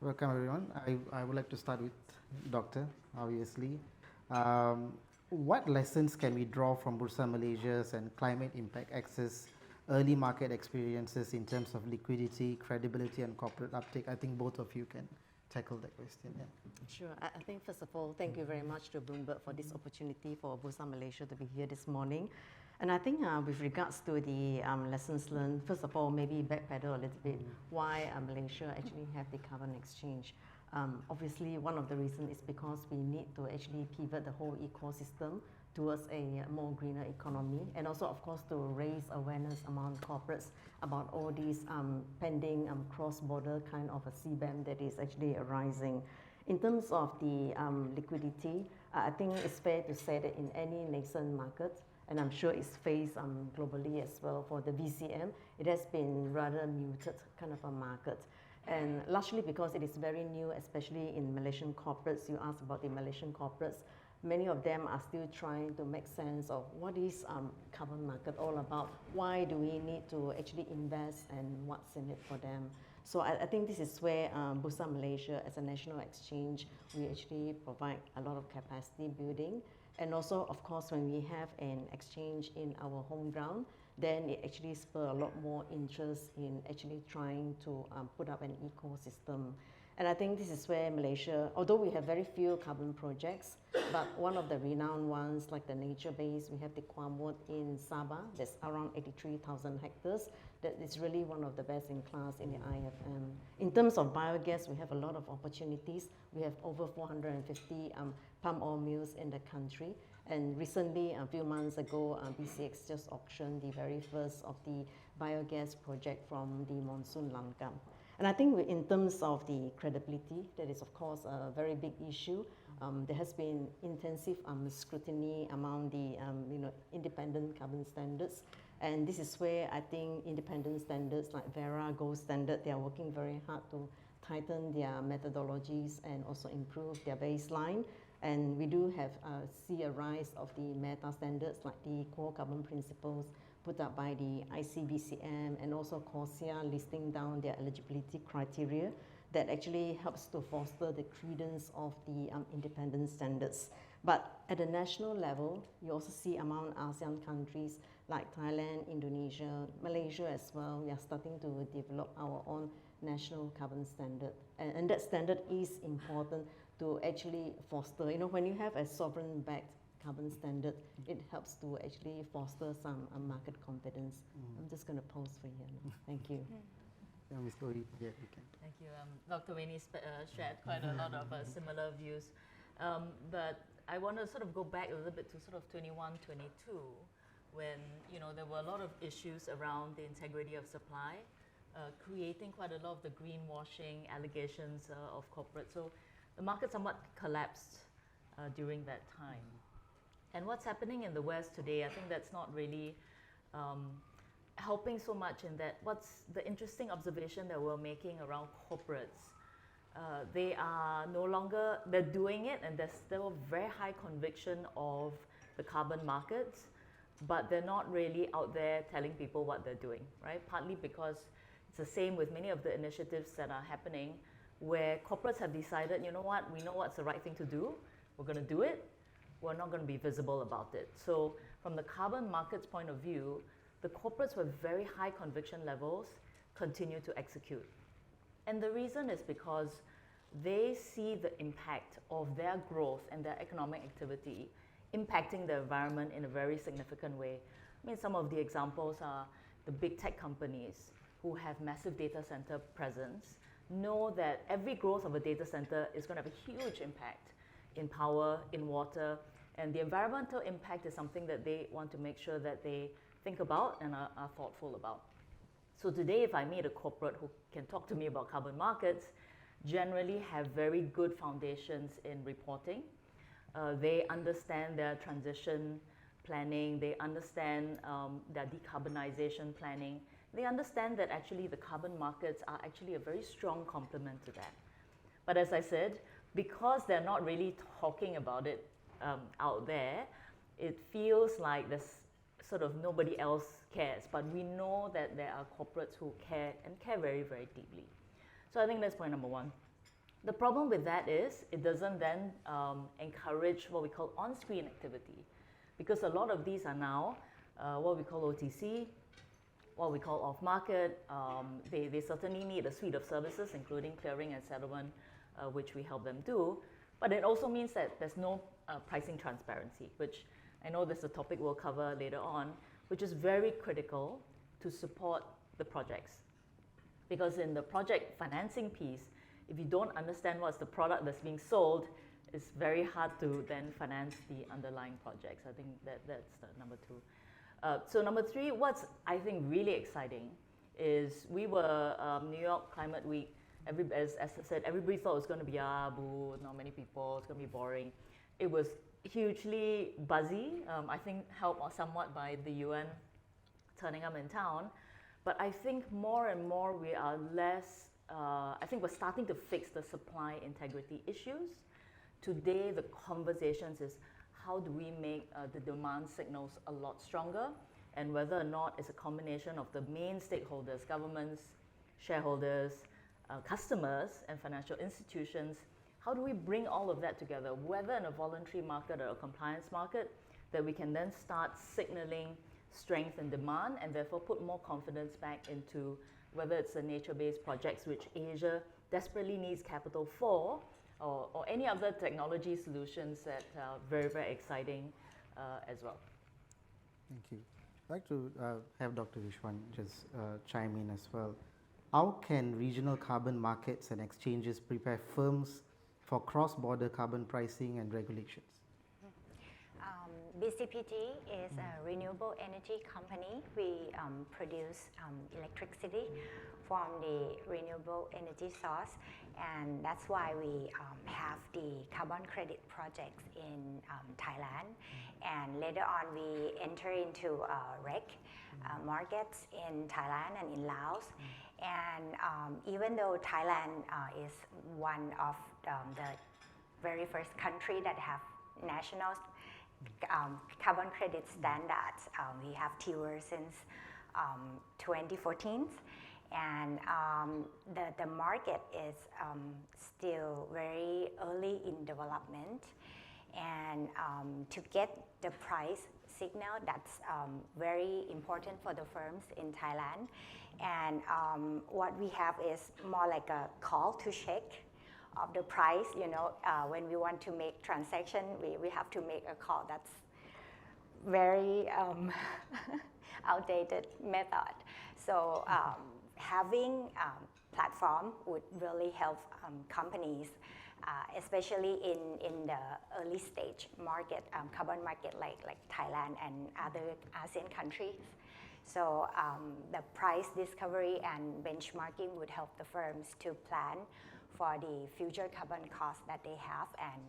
Welcome everyone. I would like to start with Doctor, obviously. Um, what lessons can we draw from Bursa Malaysia's and climate impact access early market experiences in terms of liquidity, credibility and corporate uptake? I think both of you can tackle that question. Yeah. Sure. I think first of all, thank you very much to Bloomberg for this opportunity for Bursa Malaysia to be here this morning. And I think with regards to the lessons learned, first of all, maybe backpedal a little bit, why Malaysia actually have the carbon exchange. Obviously, one of the reasons is because we need to actually pivot the whole ecosystem towards a more greener economy, and also, of course, to raise awareness among corporates about all these pending cross-border kind of a CBAM that is actually arising. In terms of the liquidity, I think it's fair to say that in any nascent market, and I'm sure it's faced globally as well for the VCM, it has been rather muted kind of a market. And largely because it is very new, especially in Malaysian corporates. You asked about the Malaysian corporates. Many of them are still trying to make sense of what is carbon market all about. Why do we need to actually invest and what's in it for them? So I think this is where Bursa Malaysia as a national exchange, we actually provide a lot of capacity building. And also, of course, when we have an exchange in our home ground, then it actually spurs a lot more interest in actually trying to put up an ecosystem. And I think this is where Malaysia, although we have very few carbon projects, but one of the renowned ones, like the nature base, we have the Kuamut in Sabah, that's around 83,000 hectares. That is really one of the best in class in the IFM. In terms of biogas, we have a lot of opportunities. We have over 450 palm oil mills in the country. And recently, a few months ago, BCX just auctioned the very first of the biogas project from the Monsoon Langkam. And I think in terms of the credibility, that is of course a very big issue. There has been intensive scrutiny among the independent carbon standards. And this is where I think independent standards like Verra Gold Standard, they are working very hard to tighten their methodologies and also improve their baseline. And we do have see a rise of the meta standards like the core carbon principles put up by the ICBCM and also CORSIA listing down their eligibility criteria that actually helps to foster the credence of the independent standards. But at the national level, you also see among ASEAN countries like Thailand, Indonesia, Malaysia as well, we are starting to develop our own national carbon standard. And that standard is important to actually foster, when you have a sovereign-backed carbon standard, it helps to actually foster some market confidence. I'm just going to pause for you now. Thank you. Yeah, Mr. Oi, yeah, we can. Thank you. Dr. Wei-nee shared quite a lot of similar views. But I want to sort of go back a little bit to sort of 21, 22, when there were a lot of issues around the integrity of supply, creating quite a lot of the greenwashing allegations of corporate. So the market somewhat collapsed during that time. And what's happening in the West today, I think that's not really helping so much in that. What's the interesting observation that we're making around corporates? They are no longer, they're doing it and there's still very high conviction of the carbon markets, but they're not really out there telling people what they're doing, right? Partly because it's the same with many of the initiatives that are happening where corporates have decided, you know what, we know what's the right thing to do, we're going to do it, we're not going to be visible about it. So from the carbon markets point of view, the corporates with very high conviction levels continue to execute. And the reason is because they see the impact of their growth and their economic activity impacting the environment in a very significant way. I mean, some of the examples are the big tech companies who have massive data center presence know that every growth of a data center is going to have a huge impact in power, in water, and the environmental impact is something that they want to make sure that they think about and are thoughtful about. So today, if I meet a corporate who can talk to me about carbon markets, generally have very good foundations in reporting. They understand their transition planning, they understand their decarbonization planning. They understand that actually the carbon markets are actually a very strong complement to that. But as I said, because they're not really talking about it out there, it feels like there's sort of nobody else cares. But we know that there are corporates who care and care very, very deeply. So I think that's point number one. The problem with that is it doesn't then encourage what we call on-screen activity, because a lot of these are now what we call OTC, what we call off-market. They certainly need a suite of services, including clearing and settlement, which we help them do. But it also means that there's no pricing transparency, which I know this is a topic we'll cover later on, which is very critical to support the projects. Because in the project financing piece, if you don't understand what's the product that's being sold, it's very hard to then finance the underlying projects. I think that's the number two. So number three, what's I think really exciting is we were New York Climate Week. As I said, everybody thought it was going to be boo, not many people, it's going to be boring. It was hugely buzzy. I think helped somewhat by the UN turning up in town. But I think more and more we are less, I think we're starting to fix the supply integrity issues. Today, the conversations is how do we make the demand signals a lot stronger, and whether or not it's a combination of the main stakeholders, governments, shareholders, customers, and financial institutions. How do we bring all of that together, whether in a voluntary market or a compliance market, that we can then start signaling strength and demand, and therefore put more confidence back into whether it's the nature-based projects which Asia desperately needs capital for, or any other technology solutions that are very, very exciting as well. Thank you. I'd like to have Dr. Vichshuwan just chime in as well. How can regional carbon markets and exchanges prepare firms for cross-border carbon pricing and regulations? BCPG is a renewable energy company. We produce electricity from the renewable energy source, and that's why we have the carbon credit projects in Thailand. And later on, we enter into REC markets in Thailand and in Laos. And even though Thailand is one of the very first country that have national carbon credit standards, we have TIWR since 2014, and the market is still very early in development, and to get the price signal, that's very important for the firms in Thailand. And what we have is more like a call to check of the price. When we want to make transaction, we have to make a call. That's very outdated method. So having platform would really help companies, especially in the early stage market, carbon market like Thailand and other ASEAN countries. So the price discovery and benchmarking would help the firms to plan for the future carbon costs that they have and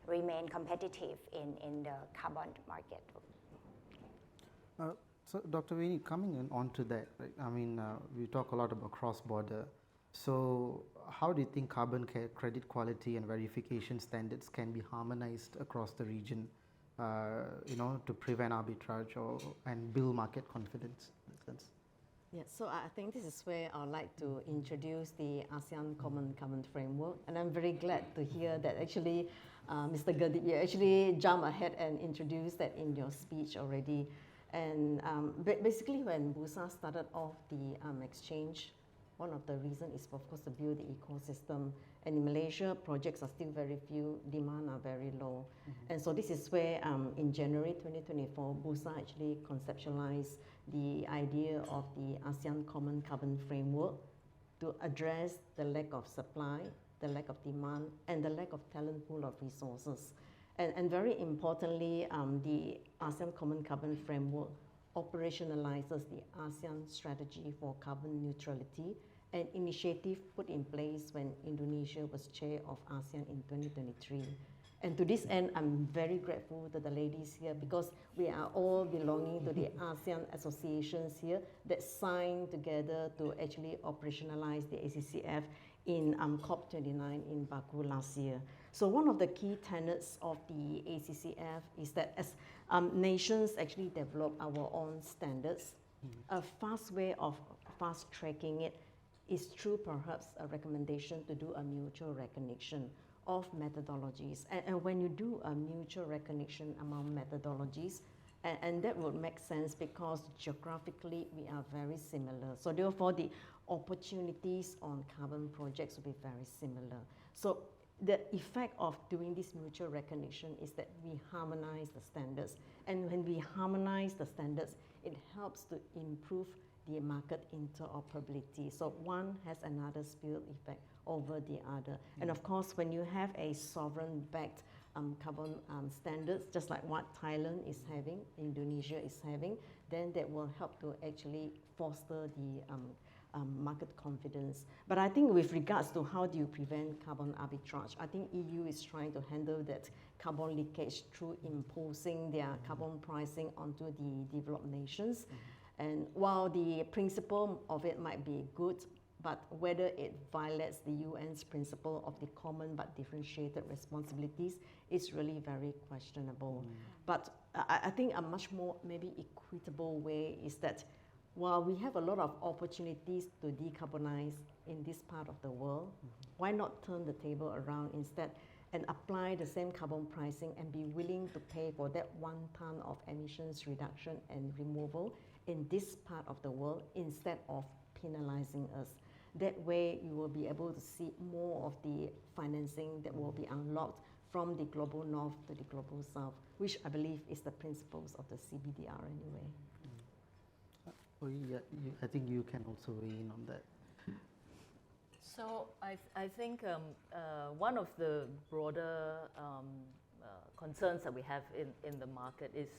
remain competitive in the carbon market. So Dr. Wei-nee, coming on to that, right? I mean, we talk a lot about cross-border. So how do you think carbon credit quality and verification standards can be harmonized across the region, to prevent arbitrage and build market confidence, in a sense? Yeah, so I think this is where I'd like to introduce the ASEAN Common Carbon Framework, and I'm very glad to hear that actually, Mr. Gurdeep, you actually jumped ahead and introduced that in your speech already. And basically, when Bursa started off the exchange, one of the reasons is, of course, to build the ecosystem. And in Malaysia, projects are still very few, demand are very low. And so this is where, in January 2024, Bursa actually conceptualized the idea of the ASEAN Common Carbon Framework to address the lack of supply, the lack of demand, and the lack of talent pool of resources. And very importantly, the ASEAN Common Carbon Framework operationalizes the ASEAN strategy for carbon neutrality, an initiative put in place when Indonesia was chair of ASEAN in 2023. And to this end, I'm very grateful to the ladies here, because we are all belonging to the ASEAN associations here that signed together to actually operationalize the ACCF in COP29 in Baku last year. So one of the key tenets of the ACCF is that as nations actually develop our own standards, a fast way of fast tracking it is through perhaps a recommendation to do a mutual recognition of methodologies. And when you do a mutual recognition among methodologies, and that would make sense because geographically we are very similar. So therefore the opportunities on carbon projects will be very similar. So the effect of doing this mutual recognition is that we harmonize the standards. And when we harmonize the standards, it helps to improve the market interoperability. So one has another spill effect over the other. And of course, when you have a sovereign-backed carbon standards, just like what Thailand is having, Indonesia is having, then that will help to actually foster the market confidence. But I think with regards to how do you prevent carbon arbitrage, I think EU is trying to handle that carbon leakage through imposing their carbon pricing onto the developed nations. And while the principle of it might be good, but whether it violates the UN's principle of the common but differentiated responsibilities is really very questionable. But I think a much more maybe equitable way is that while we have a lot of opportunities to decarbonize in this part of the world, why not turn the table around instead and apply the same carbon pricing and be willing to pay for that 1 ton of emissions reduction and removal in this part of the world instead of penalizing us. That way you will be able to see more of the financing that will be unlocked from the global north to the global south, which I believe is the principles of the CBDR anyway. I think you can also weigh in on that. So I think one of the broader concerns that we have in the market is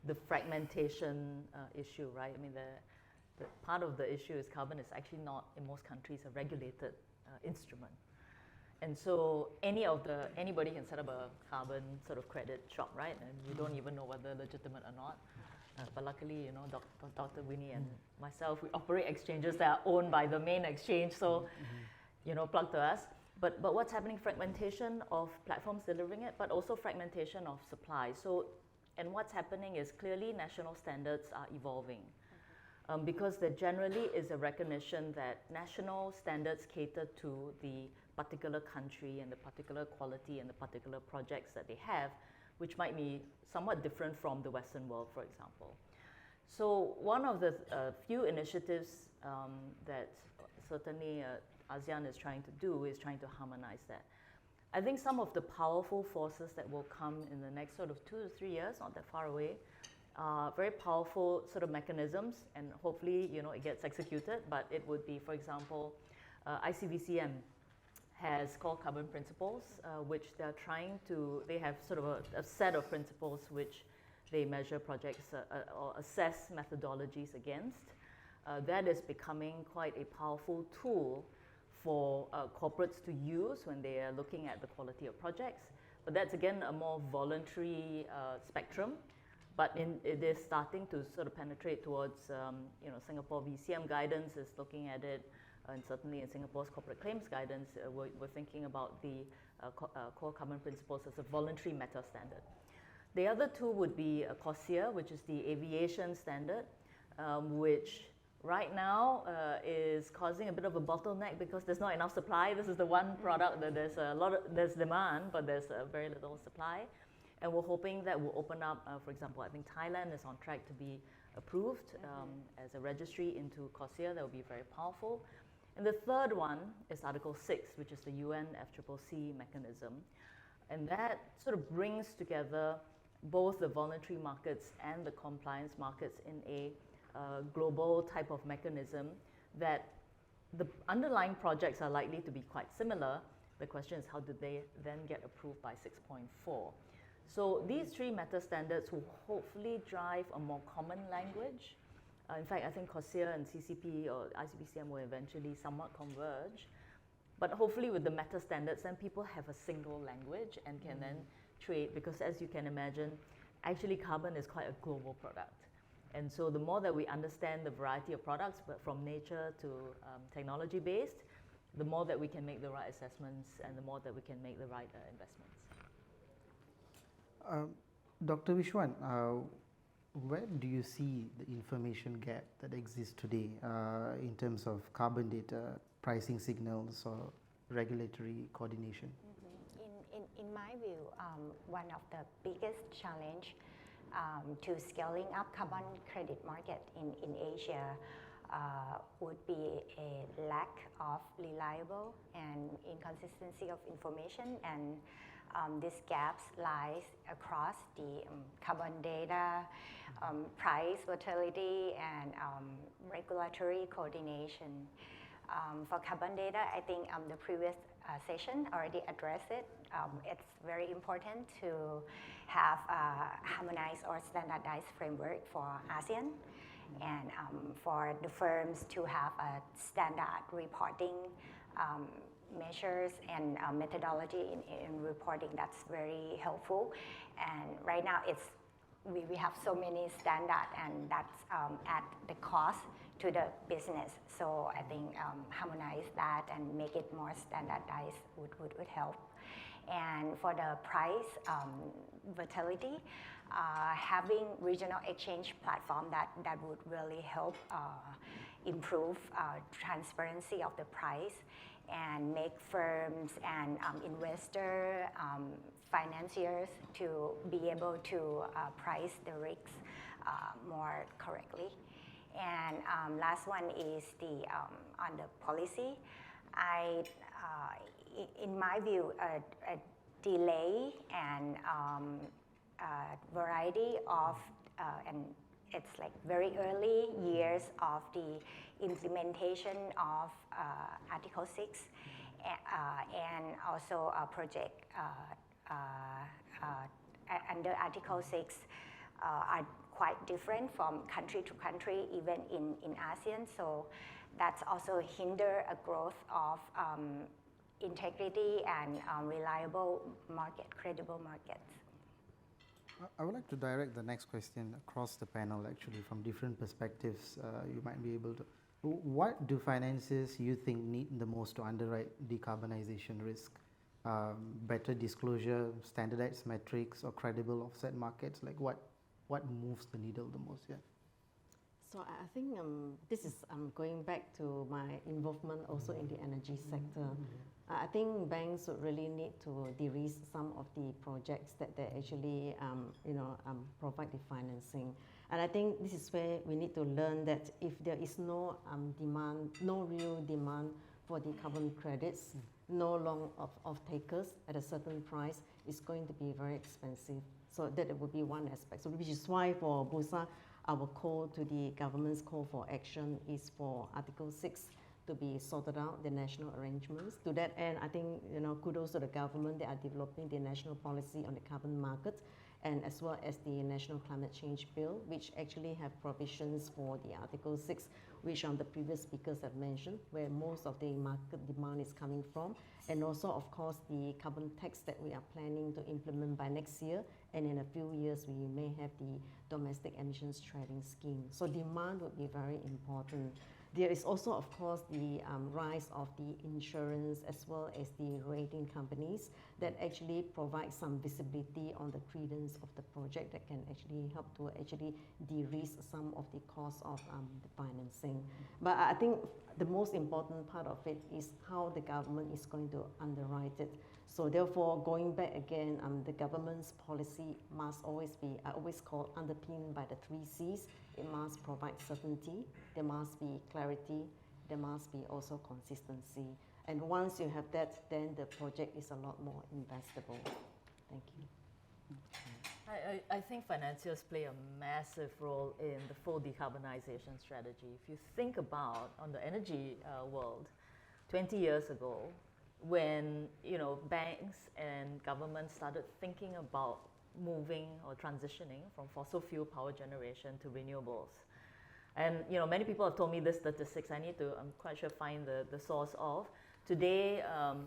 the fragmentation issue, right? I mean, the part of the issue is carbon is actually not, in most countries, a regulated instrument. And so anybody can set up a carbon sort of credit shop, right? And you don't even know whether legitimate or not. But luckily, you know, Dr. Wei-nee and myself, we operate exchanges that are owned by the main exchange, so, you know, plug to us. But what's happening? Fragmentation of platforms delivering it, but also fragmentation of supply. So, and what's happening is clearly national standards are evolving. Because there generally is a recognition that national standards cater to the particular country and the particular quality and the particular projects that they have, which might be somewhat different from the Western world, for example. So one of the few initiatives that certainly ASEAN is trying to do is trying to harmonize that. I think some of the powerful forces that will come in the next sort of 2 to 3 years, not that far away, very powerful sort of mechanisms, and hopefully, you know, it gets executed, but it would be, for example, ICVCM has core carbon principles, which they're trying to, they have sort of a set of principles which they measure projects or assess methodologies against. That is becoming quite a powerful tool for corporates to use when they are looking at the quality of projects. But that's again a more voluntary spectrum. But it is starting to sort of penetrate towards, you know, Singapore VCM guidance is looking at it, and certainly in Singapore's corporate claims guidance, we're thinking about the core carbon principles as a voluntary meta standard. The other two would be CORSIA, which is the aviation standard, which right now is causing a bit of a bottleneck because there's not enough supply. This is the one product that there's demand, but there's very little supply. And we're hoping that will open up, for example, I think Thailand is on track to be approved as a registry into CORSIA. That will be very powerful. And the third one is Article 6, which is the UN FCCC mechanism. And that sort of brings together both the voluntary markets and the compliance markets in a global type of mechanism that the underlying projects are likely to be quite similar. The question is, how do they then get approved by 6.4? So these three meta standards will hopefully drive a more common language. In fact, I think CORSIA and CCP or ICBCM will eventually somewhat converge. But hopefully with the meta standards, then people have a single language and can then trade, because as you can imagine, actually carbon is quite a global product. And so the more that we understand the variety of products, but from nature to technology-based, the more that we can make the right assessments and the more that we can make the right investments. Dr. Vichshuwan, Where do you see the information gap that exists today in terms of carbon data, pricing signals, or regulatory coordination? In my view, one of the biggest challenge to scaling up carbon credit market in Asia would be a lack of reliable and inconsistency of information, and these gaps lies across the carbon data, price volatility, and regulatory coordination. For carbon data, I think the previous session already addressed it. It's very important to have a harmonized or standardized framework for ASEAN, and for the firms to have a standard reporting measures and methodology in reporting. That's very helpful. And right now we have so many standards, and that's at the cost to the business. So I think harmonize that and make it more standardized would help. And for the price volatility, having regional exchange platform that would really help improve transparency of the price and make firms and investor financiers to be able to price the risks more correctly. And last one is the on the policy. In my view, a delay and variety of and it's like very early years of the implementation of Article 6 and also a project under Article 6 are quite different from country to country, even in ASEAN. So that's also hinder a growth of integrity and reliable market, credible markets. I would like to direct the next question across the panel, actually, from different perspectives. You might be able to. What do financiers you think need the most to underwrite decarbonization risk? Better disclosure, standardized metrics, or credible offset markets? Like what moves the needle the most? Yeah. So I think this is going back to my involvement also in the energy sector. I think banks would really need to de-risk some of the projects that they actually provide the financing. And I think this is where we need to learn that if there is no demand, no real demand for the carbon credits, no long of takers at a certain price, it's going to be very expensive. So that would be one aspect. So which is why for Bursa, our call to the government's call for action is for Article 6 to be sorted out, the national arrangements. To that end, I think, kudos to the government. They are developing the national policy on the carbon market, and as well as the National Climate Change Bill, which actually have provisions for the Article 6, which the previous speakers have mentioned, where most of the market demand is coming from. And also, of course, the carbon tax that we are planning to implement by next year, and in a few years, we may have the domestic emissions trading scheme. So demand would be very important. There is also, of course, the rise of the insurance as well as the rating companies that actually provide some visibility on the credence of the project that can actually help to actually de-risk some of the cost of the financing. But I think the most important part of it is how the government is going to underwrite it. So therefore, going back again, the government's policy must always be, I always call, underpinned by the 3 C's. It must provide certainty, there must be clarity, there must be also consistency. And once you have that, then the project is a lot more investable. Thank you. I think financiers play a massive role in the full decarbonization strategy. If you think about on the energy world, 20 years ago, when banks and governments started thinking about moving or transitioning from fossil fuel power generation to renewables. And many people have told me this statistics. I'm quite sure find the source of. Today,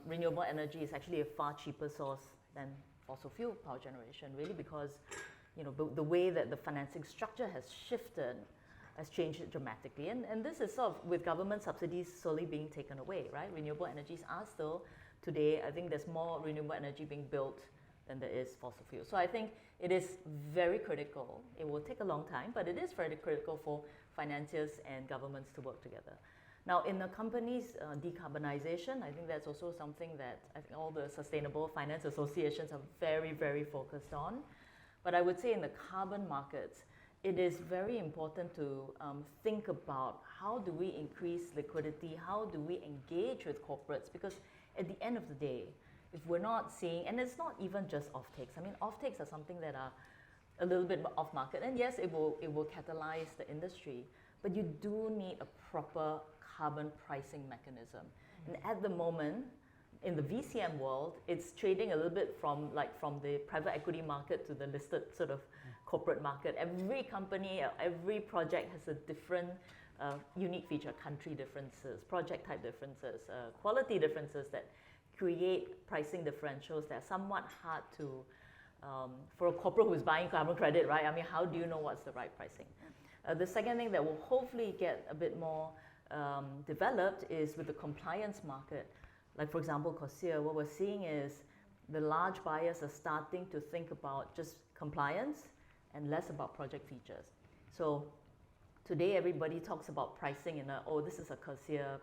renewable energy is actually a far cheaper source than fossil fuel power generation, really, because the way that the financing structure has shifted has changed dramatically. And this is sort of with government subsidies slowly being taken away, right? Renewable energies are still, today, I think there's more renewable energy being built than there is fossil fuel. So I think it is very critical. It will take a long time, but it is very critical for financiers and governments to work together. Now, in the company's decarbonization, I think that's also something that I think all the sustainable finance associations are very, very focused on. But I would say in the carbon markets, it is very important to think about how do we increase liquidity, how do we engage with corporates, because at the end of the day, if we're not seeing, and it's not even just offtakes. I mean, offtakes are something that are a little bit off market, and yes, it will catalyze the industry, but you do need a proper carbon pricing mechanism. And at the moment, in the VCM world, it's trading a little bit from the private equity market to the listed sort of corporate market. Every company, every project has a different unique feature, country differences, project type differences, quality differences that create pricing differentials that are somewhat hard to, for a corporate who's buying carbon credit, right? I mean, how do you know what's the right pricing? The second thing that will hopefully get a bit more developed is with the compliance market. Like for example, CORSIA, what we're seeing is the large buyers are starting to think about just compliance and less about project features. So today everybody talks about pricing in this is a CORSIA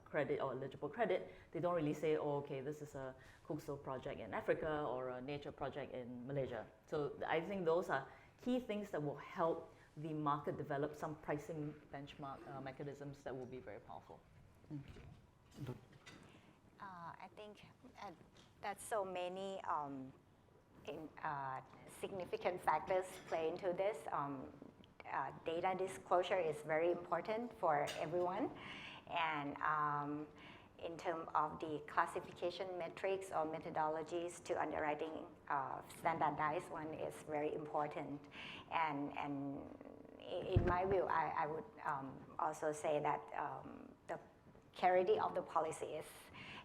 credit or eligible credit. They don't really say, okay, this is a cook stove project in Africa or a nature project in Malaysia. So I think those are key things that will help the market develop some pricing benchmark mechanisms that will be very powerful. I think that so many significant factors play into this. Data disclosure is very important for everyone, and in terms of the classification metrics or methodologies to underwriting, standardized one is very important. And in my view, I would also say that the clarity of the policy is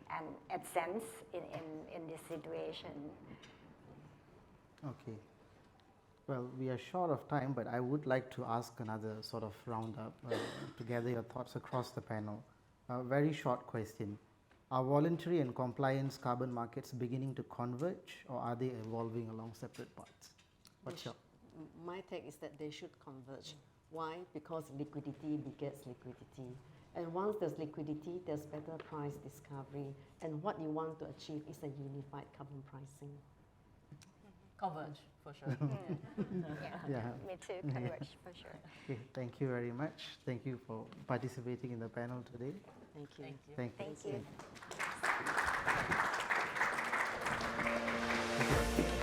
an essence in this situation. Okay. Well, we are short of time, but I would like to ask another sort of roundup to gather your thoughts across the panel. A very short question. Are voluntary and compliance carbon markets beginning to converge, or are they evolving along separate paths? What's your... My take is that they should converge. Why? Because liquidity begets liquidity. And once there's liquidity, there's better price discovery. And what you want to achieve is a unified carbon pricing. Converge, for sure. Yeah, me too, converge for sure. Okay, thank you very much. Thank you for participating in the panel today. Thank you. Thank you. Thank you. Thank you.